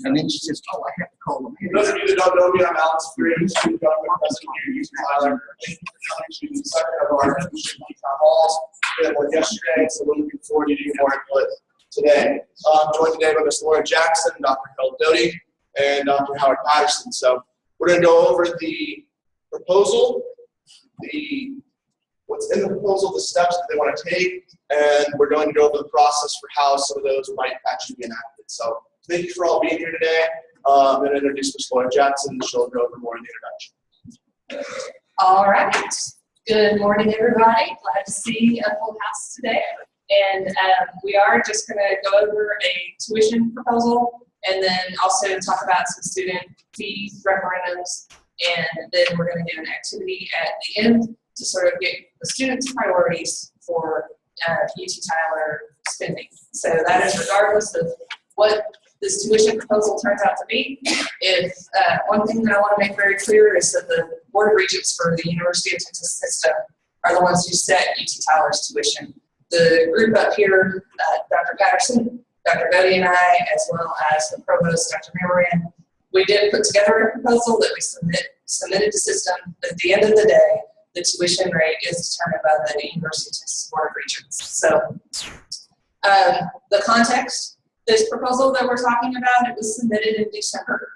And then she says, oh, I have to call them. For those of you that don't know me, I'm Alex Green, student government president here at UT Tyler. Thank you for coming to the second of our Townhalls that were yesterday, so we're looking forward to getting more input today. I'm joined today by Ms. Laura Jackson, Dr. Harold Doty, and Dr. Howard Patterson. So we're going to go over the proposal, what's in the proposal, the steps that they want to take, and we're going to go over the process for how some of those might actually be enacted. So thank you for all being here today. I'm going to introduce Ms. Laura Jackson. She'll go over more in the introduction. All right. Good morning, everybody. Glad to see a full house today. And we are just going to go over a tuition proposal and then also talk about some student fee referendums. And then we're going to do an activity at the end to sort of get the students' priorities for UT Tyler spending. So that is regardless of what this tuition proposal turns out to be. If one thing that I want to make very clear is that the Board of Regents for the University of Texas system are the ones who set UT Tyler's tuition. The group up here, Dr. Patterson, Dr. Doty and I, as well as the provost, Dr. Mamoran, we did put together a proposal that we submitted to system. At the end of the day, the tuition rate is determined by the University of Texas Board of Regents. So the context, this proposal that we're talking about, it was submitted in December.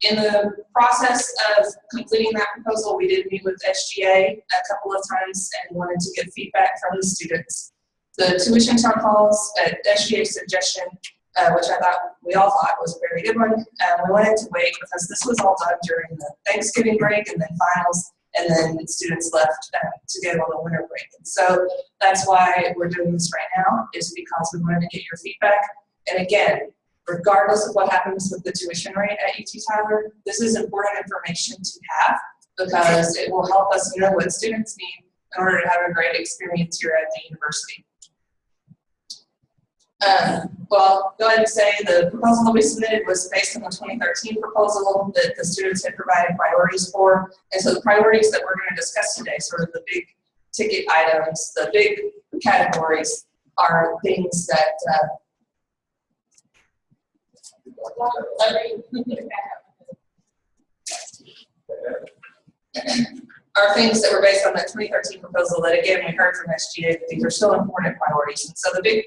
In the process of completing that proposal, we did meet with SGA a couple of times and wanted to get feedback from the students. The tuition town halls at SGA's suggestion, which we all thought was a very good one. We wanted to wait because this was all done during the Thanksgiving break and then finals, and then students left to go on the winter break. And so that's why we're doing this right now, is because we wanted to get your feedback. And again, regardless of what happens with the tuition rate at UT Tyler, this is important information to have because it will help us know what students need in order to have a great experience here at the university. Well, go ahead and say the proposal that we submitted was based on the 2013 proposal that the students had provided priorities for. And so the priorities that we're going to discuss today, sort of the big ticket items, the big categories, are things that are things that were based on that 2013 proposal that, again, we heard from SGA that these are still important priorities. And so the big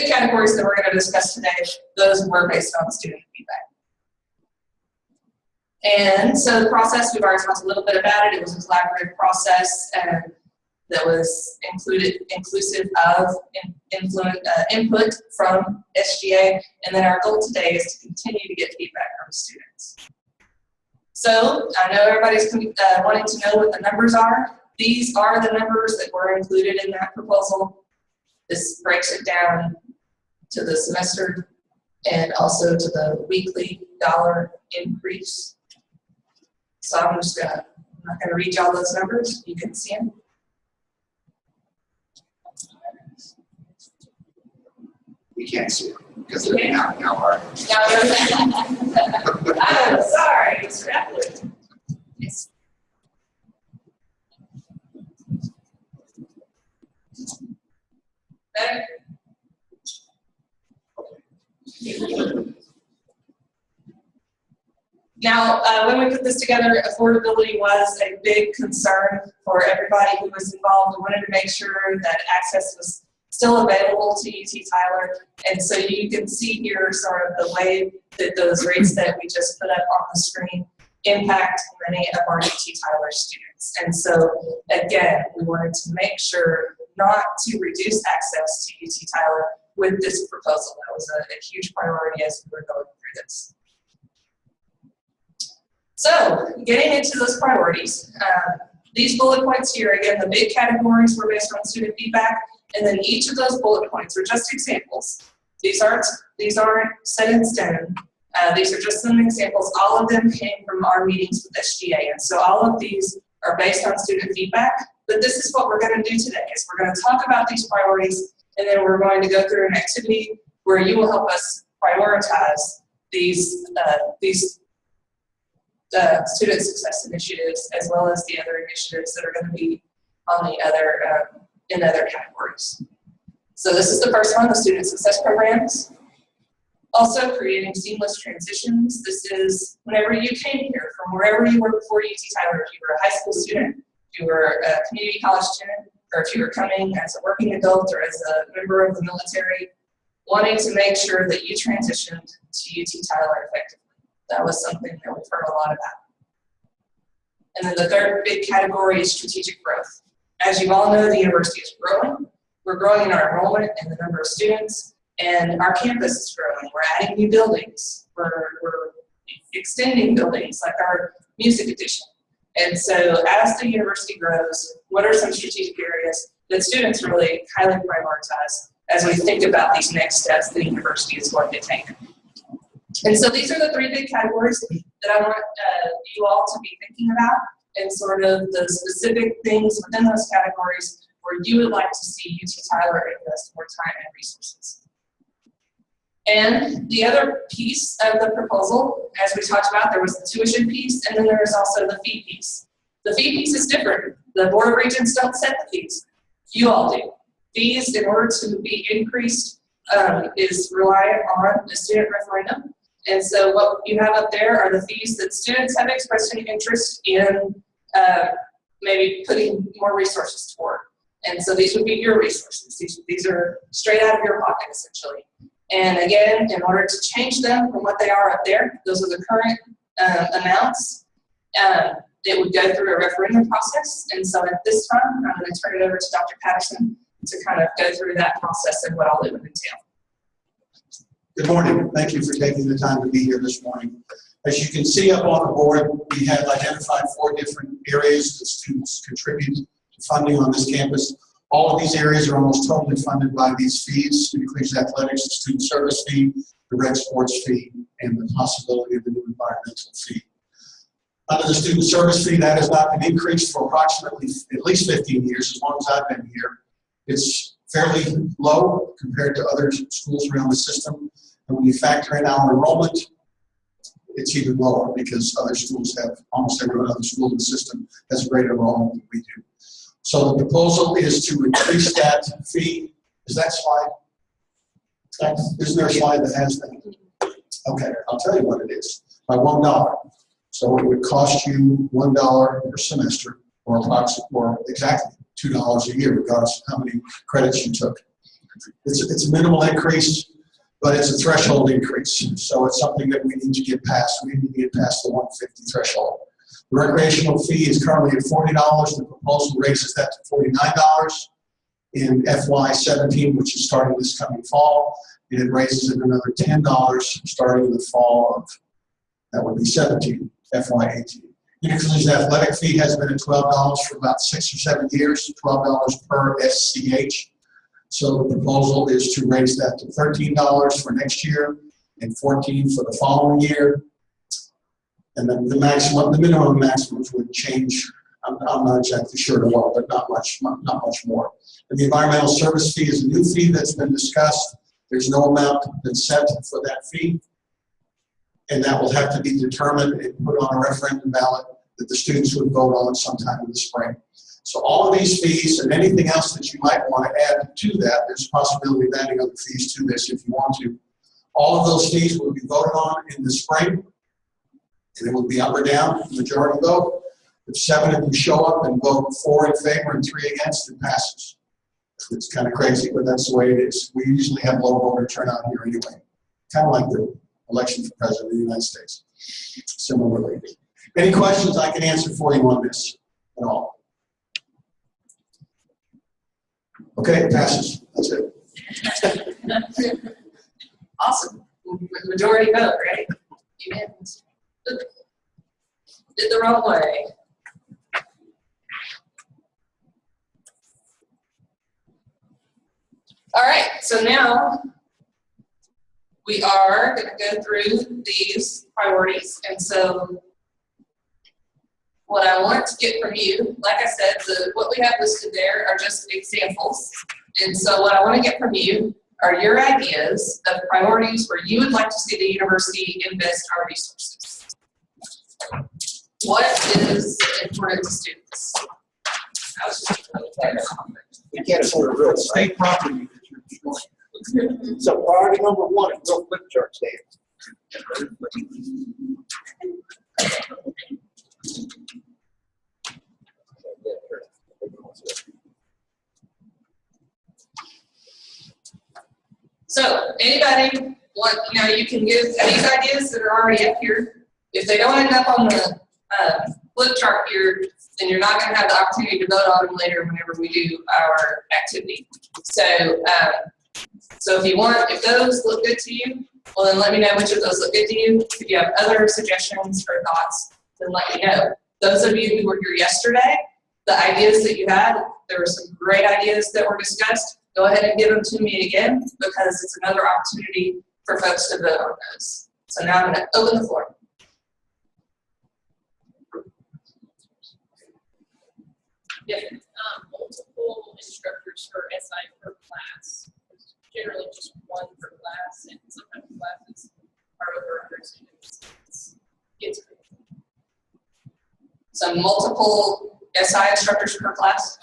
categories that we're going to discuss today, those were based on student feedback. And so the process, we've already talked a little bit about it. It was a collaborative process that was inclusive of input from SGA. And then our goal today is to continue to get feedback from students. So I know everybody's wanting to know what the numbers are. These are the numbers that were included in that proposal. This breaks it down to the semester and also to the weekly dollar increase. So I'm not gonna read y'all those numbers. You can see them. We can't see it because they're now hard. I'm sorry, Mr. Atwood. Yes. Better? Now, when we put this together, affordability was a big concern for everybody who was involved. We wanted to make sure that access was still available to UT Tyler. And so you can see here sort of the way that those rates that we just put up on the screen impact many of our UT Tyler students. And so, again, we wanted to make sure not to reduce access to UT Tyler with this proposal. That was a huge priority as we were going through this. So, getting into those priorities, these bullet points here, again, the big categories were based on student feedback, and then each of those bullet points are just examples. These aren't set in stone. These are just some examples. All of them came from our meetings with SGA, and so all of these are based on student feedback. But this is what we're going to do today, is we're going to talk about these priorities, and then we're going to go through an activity where you will help us prioritize these student success initiatives, as well as the other initiatives that are going to be on the other in other categories. So this is the first one, the student success programs. Also creating seamless transitions. This is whenever you came here from wherever you were before UT Tyler, if you were a high school student, if you were a community college student, or if you were coming as a working adult or as a member of the military, wanting to make sure that you transitioned to UT Tyler effectively. That was something that we've heard a lot about. And then the third big category is strategic growth. As you all know, the university is growing. We're growing in our enrollment and the number of students, and our campus is growing. We're adding new buildings. We're extending buildings like our music addition. And so as the university grows, what are some strategic areas that students really highly prioritize as we think about these next steps the university is going to take? And so these are the three big categories that I want you all to be thinking about, and sort of the specific things within those categories where you would like to see UT Tyler invest more time and resources. And the other piece of the proposal, as we talked about, there was the tuition piece, and then there is also the fee piece. The fee piece is different. The Board of Regents don't set the fees. You all do. Fees, in order to be increased, is reliant on the student referendum. And so what you have up there are the fees that students have expressed an interest in maybe putting more resources toward. And so these would be your resources. These are straight out of your pocket, essentially. And again, in order to change them from what they are up there, those are the current amounts. It would go through a referendum process. And so at this time, I'm going to turn it over to Dr. Patterson to kind of go through that process and what all it would entail. Good morning. Thank you for taking the time to be here this morning. As you can see up on the board, we have identified 4 different areas that students contribute to funding on this campus. All of these areas are almost totally funded by these fees. It includes athletics, the student service fee, the rec sports fee, and the possibility of the new environmental fee. Under the student service fee, that has not been increased for approximately at least 15 years, as long as I've been here. It's fairly low compared to other schools around the system. And when you factor in our enrollment, it's even lower because other schools have, almost every other school in the system has a greater enrollment than we do. So the proposal is to increase that fee. Is that slide? Isn't there a slide that has that? Okay, I'll tell you what it is. By $1. So it would cost you $1 per semester, or approximately, or exactly $2 a year, regardless of how many credits you took. It's a minimal increase, but it's a threshold increase. So it's something that we need to get past. We need to get past the 150 threshold. The recreational fee is currently at $40. The proposal raises that to $49 in FY17, which is starting this coming fall. And it raises it another $10 starting in the fall of, that would be 17, FY18. Unicollegiate athletic fee has been at $12 for about 6 or 7 years, $12 per SCH. So the proposal is to raise that to $13 for next year and $14 for the following year. And then the maximum, the minimum and maximums would change. I'm not exactly sure to what, but not much more. And the environmental service fee is a new fee that's been discussed. There's no amount that's set for that fee. And that will have to be determined and put on a referendum ballot that the students would vote on sometime in the spring. So all of these fees and anything else that you might want to add to that, there's a possibility of adding other fees to this if you want to. All of those fees will be voted on in the spring, and it will be up or down, majority vote. If 7 of you show up and vote 4 in favor and 3 against, it passes. It's kind of crazy, but that's the way it is. We usually have low voter turnout here anyway, kind of like the election for president of the United States, similarly. Any questions I can answer for you on this at all? Okay, it passes. That's it. Awesome. Majority vote, right? Unanimous. Did the wrong way. All right, so now we are going to go through these priorities. And so what I want to get from you, like I said, what we have listed there are just examples. And so what I want to get from you are your ideas of priorities where you would like to see the university invest our resources. What is important to students? I was just We can't afford real estate. State property that you're destroying. So priority number one is real flip chart stands. So anybody want, you can give these ideas that are already up here. If they don't end up on the flip chart here, then you're not gonna have the opportunity to vote on them later whenever we do our activity. So, so if those look good to you, well then let me know which of those look good to you. If you have other suggestions or thoughts, then let me know. Those of you who were here yesterday, the ideas that you had, there were some great ideas that were discussed. Go ahead and give them to me again because it's another opportunity for folks to vote on those. So now I'm going to open the floor. Yeah, multiple instructors for SI per class. Generally just one per class, and sometimes classes are over 100 students. It's So multiple SI instructors per class.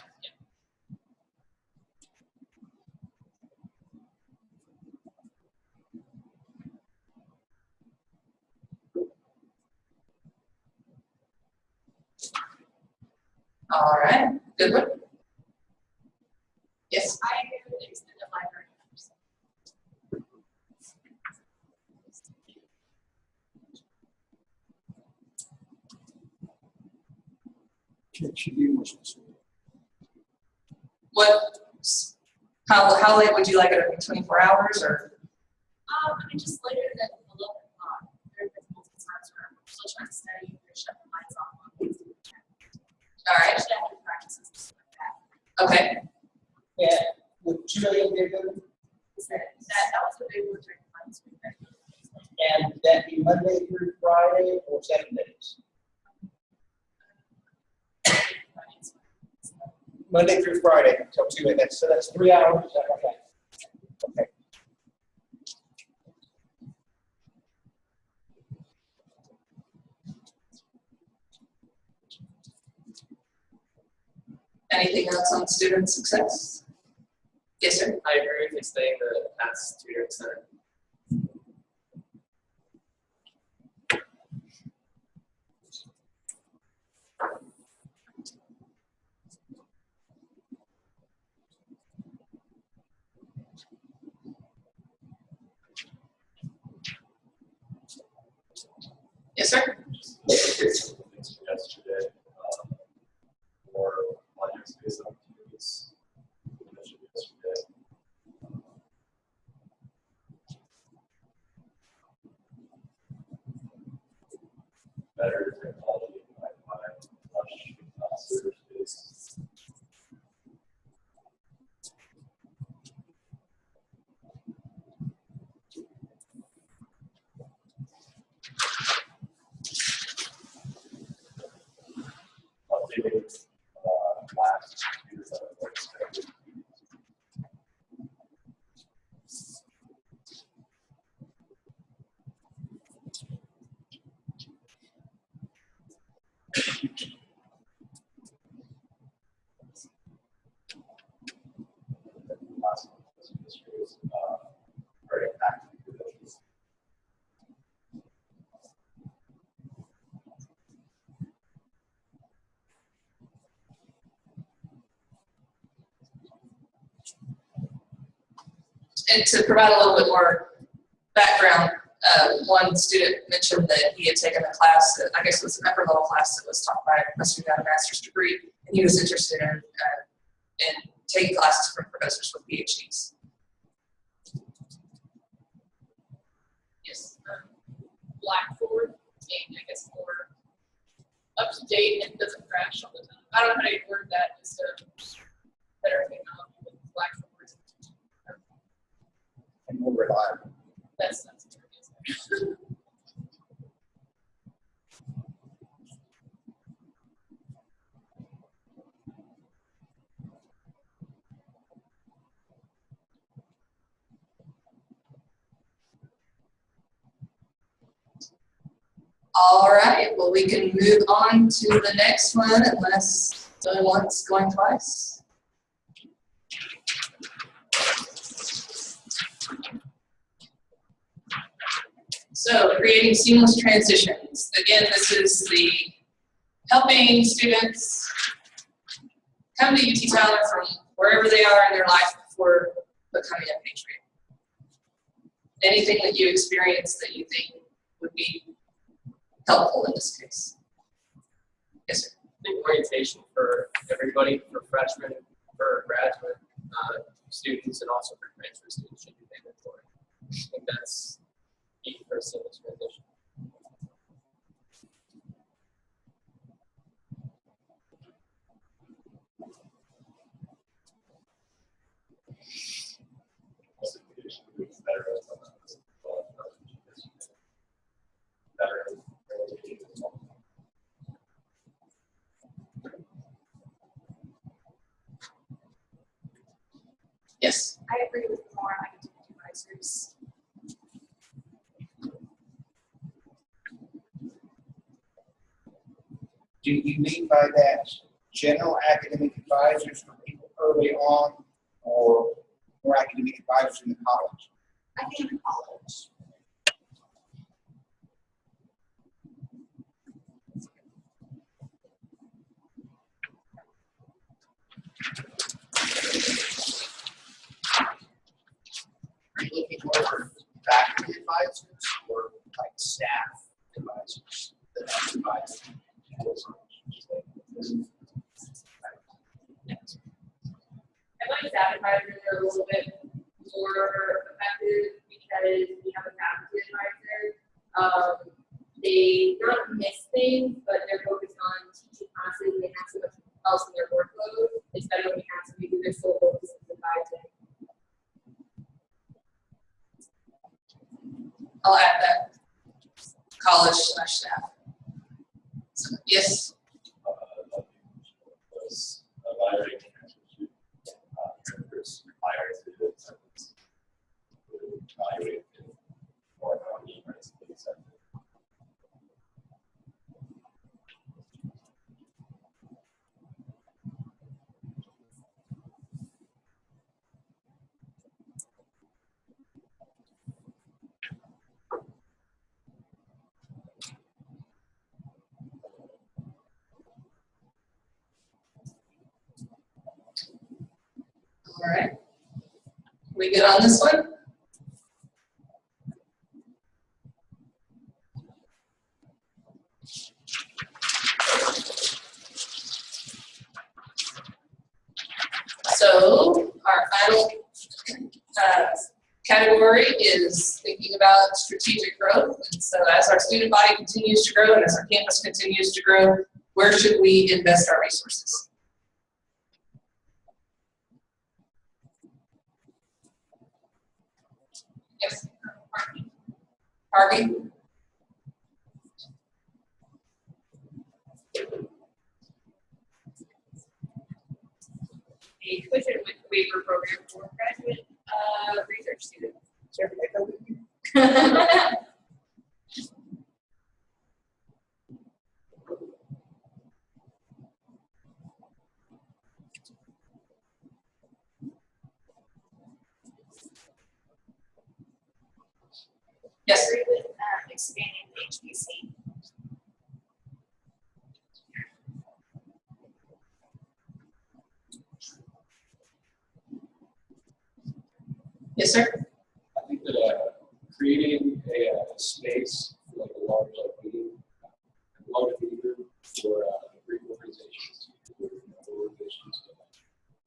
All right, good one. Yes. I do extended library. Can she be more specific? How late would you like it? 24 hours or? I just later than a little bit. There have been multiple times where I'm still trying to study, or shut the lights off. All right. Especially after practices and stuff like that. Okay. Yeah, would 2 a.m. be good? That was the big one during the this week. And would that be Monday through Friday or 7 days? Monday through Friday until 2 a.m. So that's 3 hours. Is that okay? Okay. Anything else on student success? Yes, sir. I agree with you saying the past tutoring center. Yes, sir. Yesterday, or project space opportunities. Yesterday. Better technology, Wi-Fi, server space. Updating last year's expected. Last year's very active individuals. And to provide a little bit more background, one student mentioned that he had taken a class that I guess was an upper level class that was taught by a professor who got a master's degree, and he was interested in taking classes from professors with PhDs. Yes, Blackboard, and I guess more up to date and doesn't crash all the time. I don't know how to word that, just better technology with Blackboard. And more reliable. That's what it is. All right, well, we can move on to the next one unless going once, going twice. So creating seamless transitions. Again, this is the helping students come to UT Tyler from wherever they are in their life before becoming a patriot. Anything that you experience that you think would be helpful in this case? Yes, sir. I think orientation for everybody, for freshmen, for graduate students, and also for transfer students should be mandatory. I think that's key for a seamless transition. Yes. I agree with more academic advisors. Do you mean by that general academic advisors for people early on, or more academic advisors in the college? I think in college. Are you looking more for faculty advisors or like staff advisors that have advised? I'd like that advisors are a little bit more effective because we have a faculty advisor. They don't miss things, but they're focused on teaching classes. They have so much else in their workload. It's better when we have somebody who they're so focused on advising. I'll add that. College / staff. So, yes. Was evaluating transfers prior to the sentence. Evaluate more on the rest of the sentence. All right. We good on this one? So our final category is thinking about strategic growth. And so as our student body continues to grow and as our campus continues to grow, where should we invest our resources? Yes. Parking. A tuition waiver program for graduate research students. Yes. I agree with expanding HPC. Yes, sir. I think that creating a space for like a large meeting room for Greek organizations,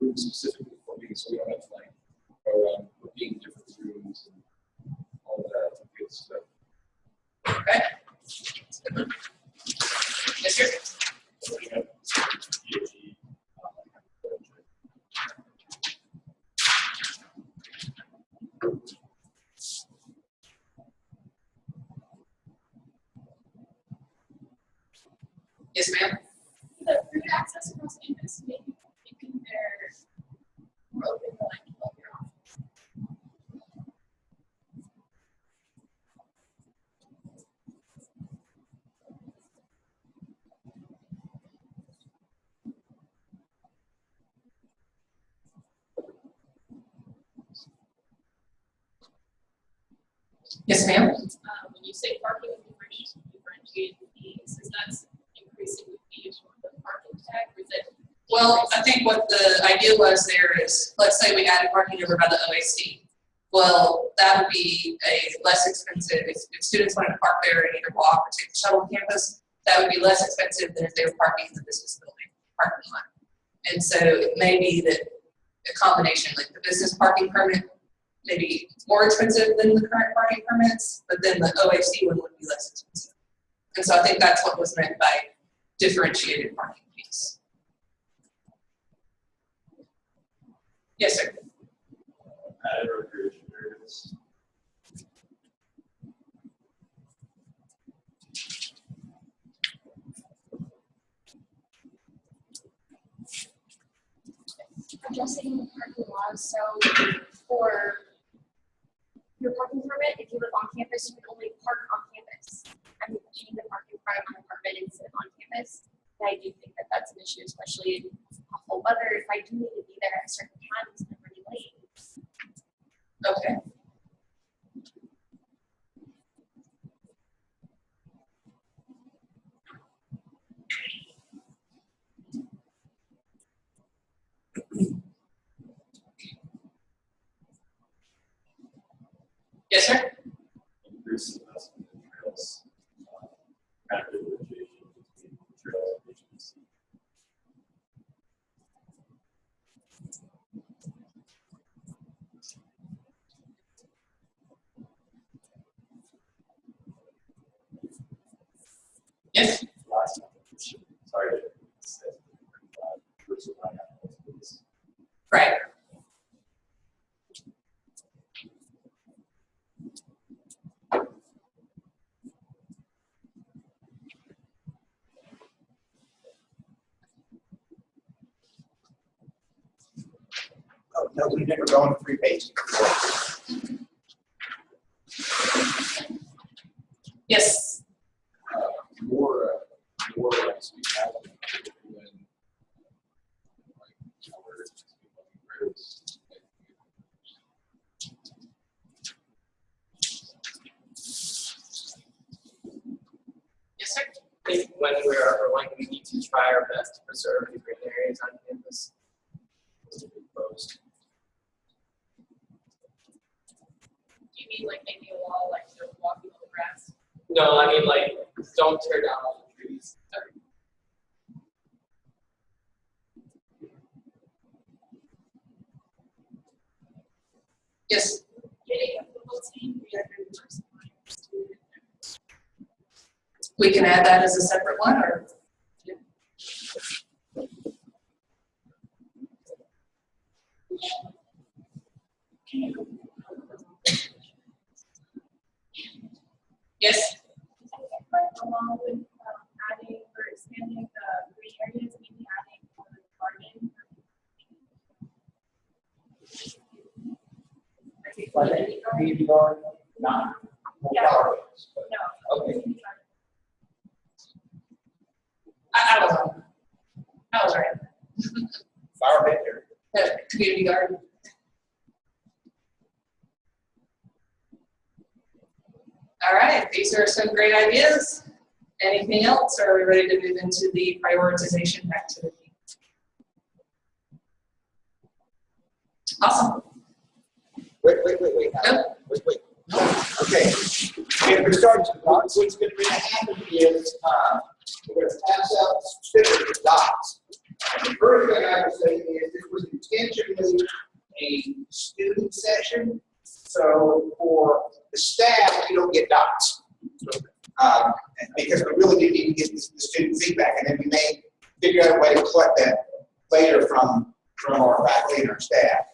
groups specifically for meetings, so we don't have to like go around being in different rooms and all of that good stuff. Okay. Yes, sir. Yes, ma'am. The food access across campus, maybe thinking they're open to like 12-year options. Yes, ma'am. When you say parking differentiated fees, is that increasing the fees from the parking tag, or is it? Well, I think what the idea was there is, let's say we added parking over by the OAC. Well, that would be a less expensive, if students wanted to park there and either walk or take the shuttle to campus, that would be less expensive than if they were parking in the business building parking lot. And so it may be that a combination, like the business parking permit, maybe more expensive than the current parking permits, but then the OAC one would be less expensive. And so I think that's what was meant by differentiated parking fees. Yes, sir. Added recreation areas. Addressing the parking laws, so for your parking permit, if you live on campus, you can only park on campus. I'm paying the parking for my apartment instead of on campus. And I do think that that's an issue, especially in awful weather. If I do need to be there at certain times, I'm really late. Okay. Yes, sir. Increase investment in trails. Active differentiation between trail locations. Yes. Last one. Sorry. Right. Oh, no, we've never gone 3 pages. Yes. More like speed travel when Yes, sir. I think when we need to try our best to preserve the green areas on campus. To be closed. Do you mean like making a wall, like they're walking on the grass? No, I mean like don't tear down all the trees. Yes. Getting a football team, We can add that as a separate one, or yes. Along with adding or expanding the green areas, maybe adding a garden. Like community garden, not. Yeah. flowers, but- No. Okay. I was right. Flower bed there. The community garden. All right, these are some great ideas. Anything else, or are we ready to move into the prioritization activity? Awesome. Wait. Nope. Wait. Okay. If we're starting to talk, what's going to happen is we're going to pass out stickers with dots. And the first thing I would say is this was intentionally a student session. So for the staff, you don't get dots. Because we really do need to get the student feedback, and then we may figure out a way to collect that later from our faculty and our staff.